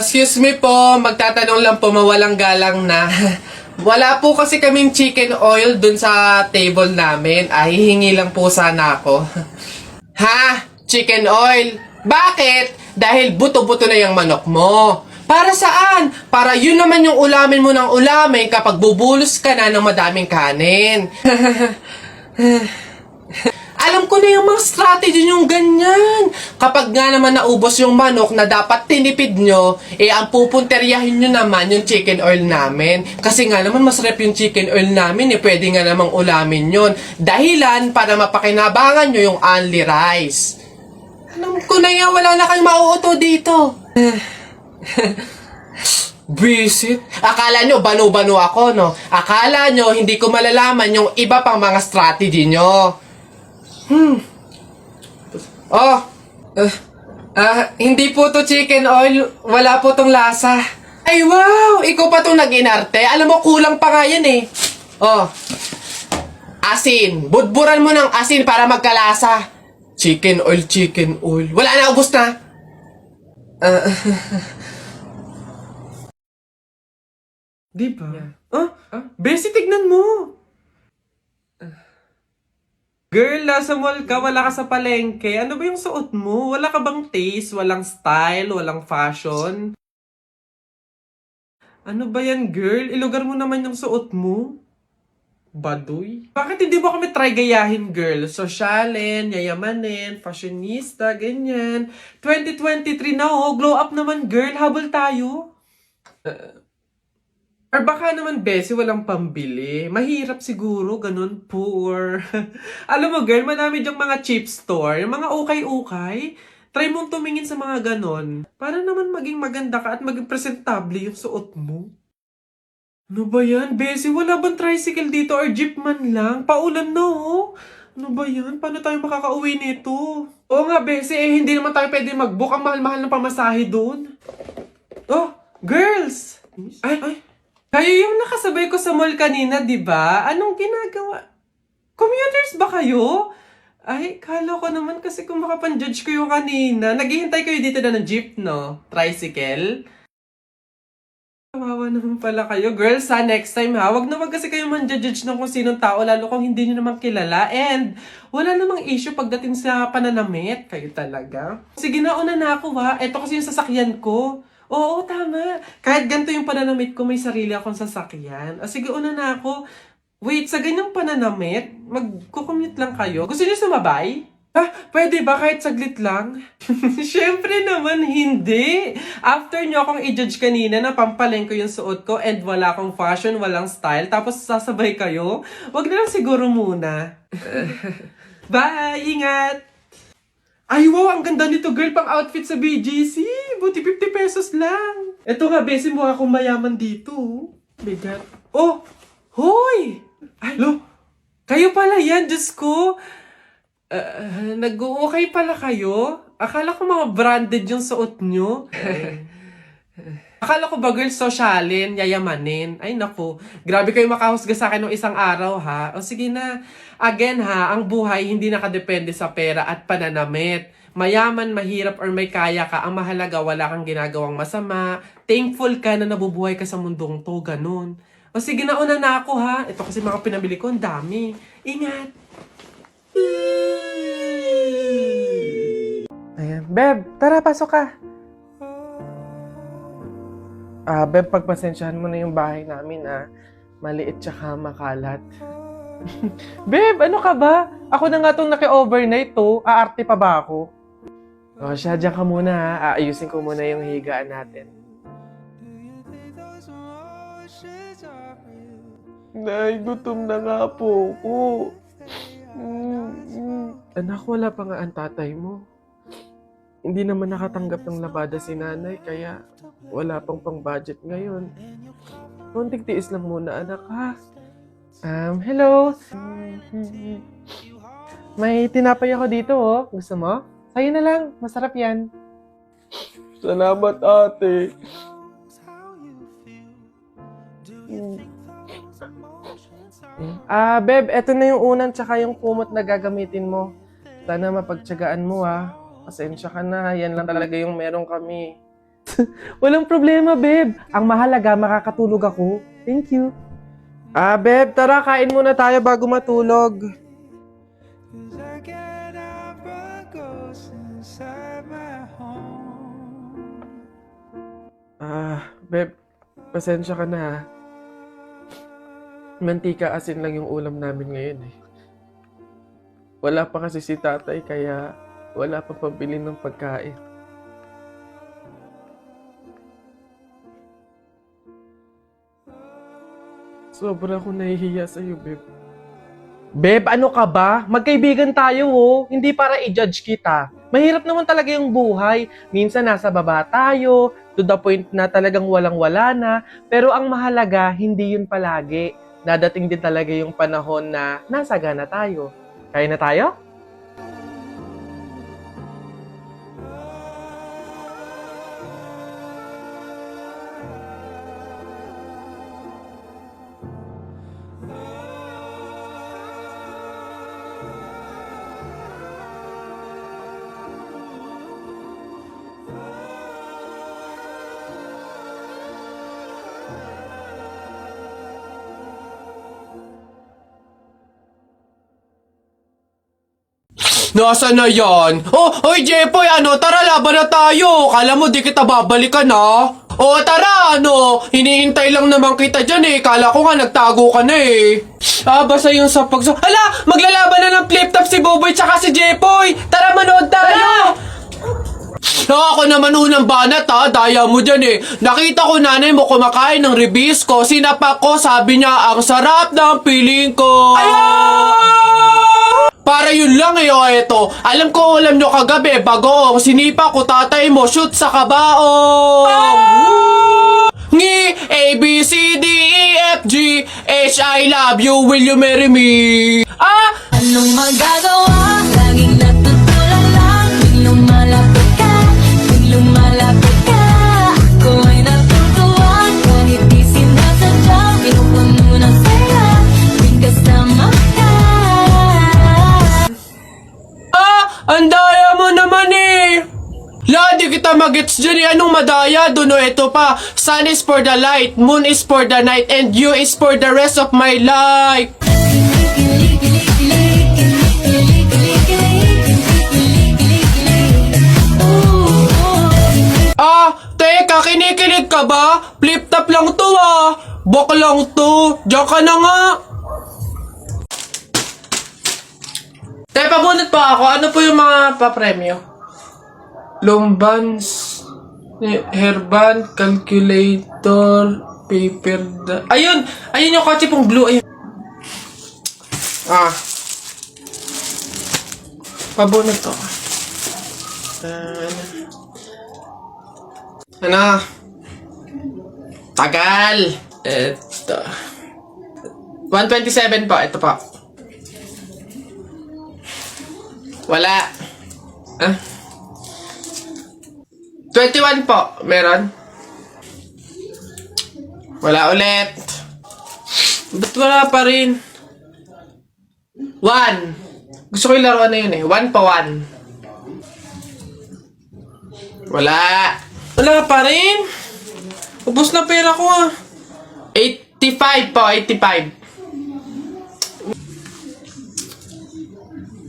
Excuse me po, magtatanong lang po mawalang galang na. Wala po kasi kaming chicken oil dun sa table namin. Ay, hihingi lang po sana ako. Ha? Chicken oil? Bakit? Dahil buto-buto na yung manok mo. Para saan? Para yun naman yung ulamin mo ng ulamin kapag bubulos ka na ng madaming kanin. Alam ko na yung mga strategy yung ganyan. Kapag nga naman naubos yung manok na dapat tinipid nyo, ang pupunteryahin nyo naman yung chicken oil namin. Kasi nga naman masarap yung chicken oil namin, pwede nga namang ulamin yun. Dahilan para mapakinabangan nyo yung only rice. Alam ko na yan, wala na kayong mauuto dito. Visit? Akala nyo banu-banu ako, no? Akala nyo hindi ko malalaman yung iba pang mga strategy nyo. Oh, hindi po to chicken oil. Wala po tong lasa. Ay, wow! Ikaw pa tong nag-inarte. Alam mo, kulang pa nga yan eh. Oh, asin. Budburan mo ng asin para magkalasa. Chicken oil, chicken oil. Wala na, ubos na. Di ba? Besi, tignan mo. Girl, nasa mall ka, wala ka sa palengke. Ano ba yung suot mo? Wala ka bang taste? Walang style? Walang fashion? Ano ba yan, girl? Ilugar mo naman yung suot mo. Baduy? Bakit hindi mo kami try gayahin, girl? Sosyalin, yayamanin, fashionista, ganyan. 2023 na oh, glow up naman, girl. Habol tayo. Or baka naman, Bessie, walang pambili. Mahirap siguro, ganun, poor. Alam mo, girl, madami dyang mga cheap store, yung mga ukay-ukay. Try mong tumingin sa mga ganon. Para naman maging maganda ka at maging presentable yung suot mo. Ano ba yan, Bessie? Wala bang tricycle dito or jeep man lang? Paulan na, oh. Ano ba yan? Paano tayo makakauwi nito? Oo nga, Bessie, hindi naman tayo pwede mag-book. Ang mahal-mahal ng pamasahe doon. Oh, girls! Ay. Kayo yung nakasabay ko sa mall kanina, di ba? Anong ginagawa? Commuters ba kayo? Ay, kala ko naman kasi kung makapan-judge kayo kanina. Naghihintay kayo dito na ng jeep, no? Tricycle? Kawawa naman pala kayo. Girls, ha? Next time, ha? Wag na wag kasi kayo man-judge ng kung sinong tao, lalo kung hindi nyo naman kilala. And, wala namang issue pagdating sa pananamit. Kayo talaga. Sige na, una na ako, ha? Ito kasi yung sasakyan ko. Oo, tama. Kahit ganito yung pananamit ko, may sarili akong sasakyan. O sige, una na ako. Wait, sa ganyang pananamit, mag-commute lang kayo. Gusto niyo sumabay? Pwede ba kahit saglit lang? Siyempre naman, hindi. After niyo akong i-judge kanina na pampaleng ko yung suot ko and wala akong fashion, walang style, tapos sasabay kayo, wag na lang siguro muna. Bye! Ingat! Ay, wow! Ang ganda nito, girl, pang outfit sa BGC. Buti 50 pesos lang. Ito nga, Bessie, mukha akong mayaman dito. Bigat. Oh! Hoy! Ay, lo! Kayo pala yan, Diyos ko. Nag-uukay pala kayo? Akala ko mga branded yung suot nyo. Akala ko ba, girl, sosyalin, yayamanin. Ay, naku. Grabe kayo makahusga sa akin ng isang araw, ha? O sige na. Again, ha, ang buhay hindi nakadepende sa pera at pananamit. Mayaman, mahirap, or may kaya ka, ang mahalaga, wala kang ginagawang masama. Thankful ka na nabubuhay ka sa mundong to, ganun. O sige na, una na ako, ha? Ito kasi mga pinabili ko, ang dami. Ingat! Ayan. Beb, tara, pasok ka. Beb, pagpasensyahan mo na yung bahay namin, maliit tsaka makalat. Beb, ano ka ba? Ako na nga itong naki-overnight to. Aarte pa ba ako? O siya, dyan ka muna, ha. Aayusin ko muna yung higaan natin. Nay, gutom na nga po ako. Anak, wala pa nga ang tatay mo. Hindi naman nakatanggap ng labada si nanay, kaya wala pang pang-budget ngayon. Konting tiis lang muna, anak, ha? Hello? May tinapay ako dito, oh. Gusto mo? Sa'yo na lang. Masarap yan. Salamat, ate. Beb, eto na yung unan tsaka yung kumot na gagamitin mo. Sana mapagtyagaan mo, ha. Pasensya ka na. Yan lang talaga yung meron kami. Walang problema, babe. Ang mahalaga, makakatulog ako. Thank you. Babe, tara, kain muna tayo bago matulog. Babe, pasensya ka na ha. Mantika asin lang yung ulam namin ngayon eh. Wala pa kasi si tatay kaya wala pa pambili ng pagkain. Sobra akong nahihiya sa'yo, babe. Babe, ano ka ba? Magkaibigan tayo, oh. Hindi para i-judge kita. Mahirap naman talaga yung buhay. Minsan nasa baba tayo, to the point na talagang walang-wala na. Pero ang mahalaga, hindi yun palagi. Dadating din talaga yung panahon na nasagana tayo. Kaya na tayo? Nasaan na yan? Oh, oy Jepoy, tara laban na tayo. Kala mo di kita babalikan ha? Oh, tara, hinihintay lang naman kita dyan eh. Kala ko nga nagtago ka na eh. Basta yung sa Hala, maglalaban na ng flip-top si Boboy tsaka si Jepoy. Tara, manood tayo. Ako naman unang banat ha, daya mo dyan eh. Nakita ko nanay mo kumakain ng ribisco. Sinapak ko, sabi niya, ang sarap ng piling ko. Para yun lang eh, eto. Alam ko alam nyo kagabi, bagoong sinipa ko tatay mo, shoot sa kabaong. Ngi, A, B, C, D, E, F, G, H, I love you, will you marry me? Anong magagawa? Laging natutulala. Tuwing lumalapit ka, tuwing lumalapit ka, ako ay natutuwa. Kahit di sinasadya, pinupuno ng saya, tuwing kasama ka. Ang daya mo naman eh! La, di kita magets dyan eh. Anong madaya? Doon ito pa. Sun is for the light, moon is for the night, and you is for the rest of my life. Teka, kinikilig ka ba? Flip-top lang to Bok lang to. Diyan ka na nga. Teka, pabunot pa ako. Ano po yung mga papremyo? Lombans, hairband, calculator, paper, ayun! Ayun yung kotse pong blue. Ayun. Pabunot to. Tagal! Ito. 127 po. Ito po. Wala. 21 po. Meron? Wala ulit. Ba't wala pa rin? 1. Gusto ko yung laruan na yun eh. 1 pa 1. Wala. Wala pa rin? Ubus na pera ko 85 po. 85.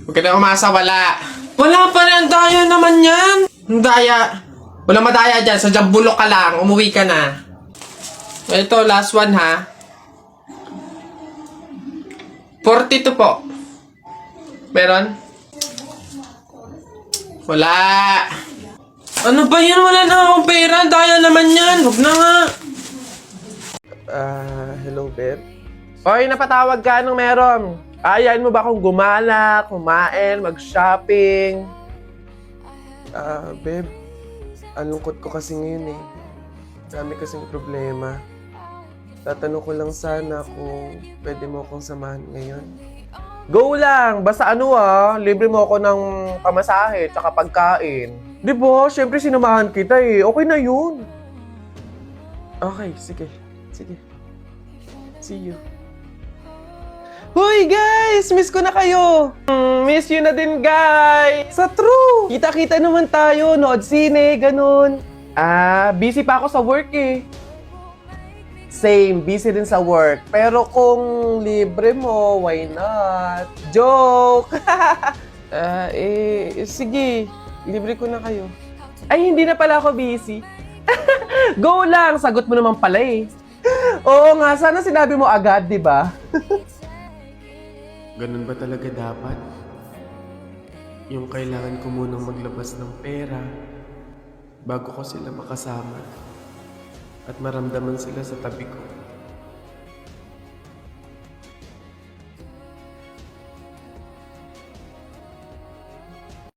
Huwag ka na umasa, wala. Wala pa rin, ang daya naman yan. Ang daya. Walang madaya dyan, sa bulok ka lang, umuwi ka na. Ito, last one ha. 42 po. Meron? Wala. Ano ba yan? Wala na akong pera. Daya naman yan. Huwag na nga. Hello, babe. Oy, napatawag ka. Anong meron? Ayain mo ba akong gumala, kumain, mag-shopping? Babe, ang lungkot ko kasi ngayon eh. Dami kasing problema. Tatanong ko lang sana kung pwede mo akong samahan ngayon. Go lang! Basta libre mo ako ng pamasahe tsaka pagkain. Di ba? Siyempre sinamahan kita eh. Okay na yun. Okay, sige. Sige. See you. Hoy guys! Miss ko na kayo! Miss you na din guys! Sa true! Kita-kita naman tayo, nood sine, ganun. Busy pa ako sa work eh. Same, busy din sa work. Pero kung libre mo, why not? Joke! Sige. Libre ko na kayo. Ay, hindi na pala ako busy. Go lang! Sagot mo naman pala eh. Oo nga, sana sinabi mo agad, di ba? Ganun ba talaga dapat? Yung kailangan ko munang maglabas ng pera bago ko sila makasama at maramdaman sila sa tabi ko.